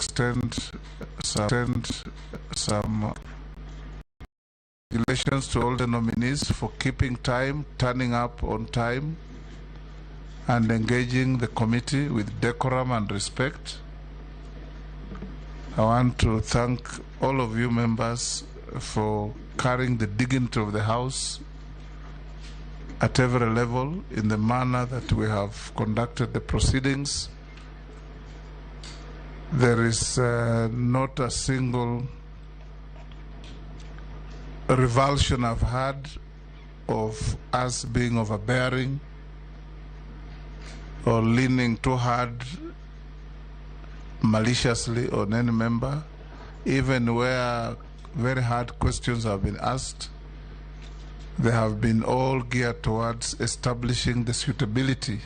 extend some congratulations to all the nominees for keeping time, turning up on time, and engaging the committee with decorum and respect. I want to thank all of you members for carrying the dignity of the House at every level in the manner that we have conducted the proceedings. There is not a single revulsion I've had of us being overbearing or leaning too hard maliciously on any member, even where very hard questions have been asked. They have been all geared towards establishing the suitability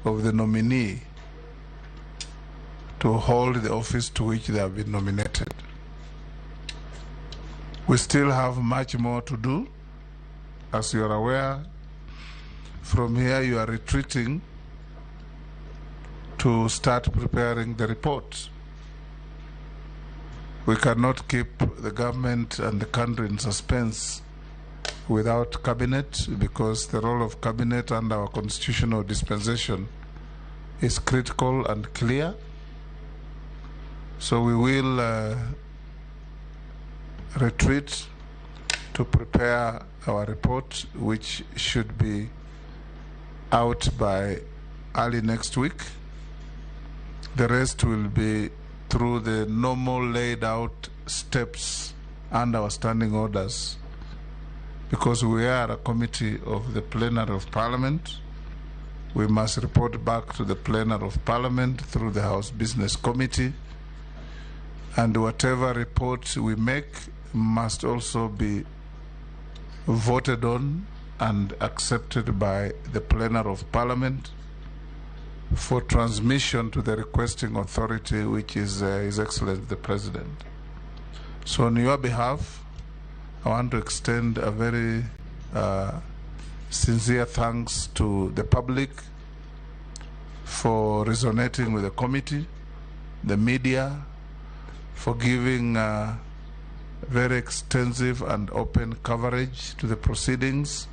of the nominee to hold the office to which they have been nominated. We still have much more to do. As you are aware, from here you are retreating to start preparing the report. We cannot keep the government and the country in suspense without cabinet, because the role of cabinet under our constitutional dispensation is critical and clear. So we will retreat to prepare our report, which should be out by early next week. The rest will be through the normal laid out steps and our standing orders, because we are a committee of the plenary of Parliament. We must report back to the plenary of Parliament through the House Business Committee, and whatever report we make must also be voted on and accepted by the plenary of Parliament for transmission to the requesting authority, which is His Excellency the President. So on your behalf, I want to extend a very sincere thanks to the public for resonating with the committee, the media, for giving very extensive and open coverage to the proceedings,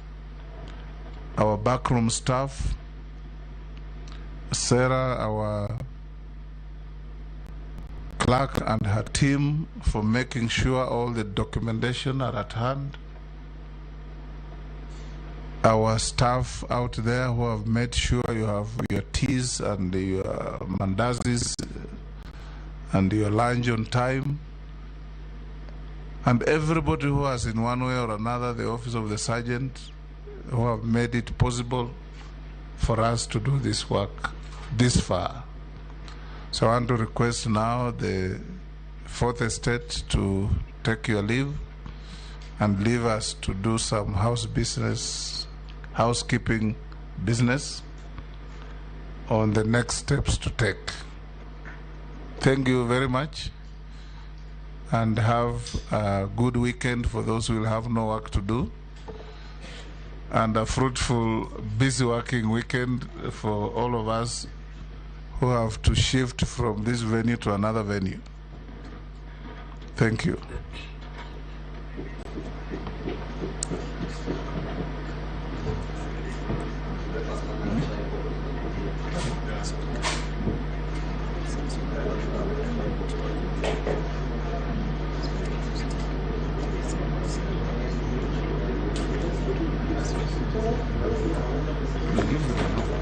our backroom staff, Sarah, our clerk, and her team for making sure all the documentation are at hand, our staff out there who have made sure you have your teas and your mandazis and your lunch on time, and everybody who has in one way or another, the office of the sergeant, who have made it possible for us to do this work this far. So I want to request now the Fourth Estate to take your leave and leave us to do some housekeeping business on the next steps to take. Thank you very much, and have a good weekend for those who will have no work to do, and a fruitful, busy working weekend for all of us who have to shift from this venue to another venue. Thank you. Give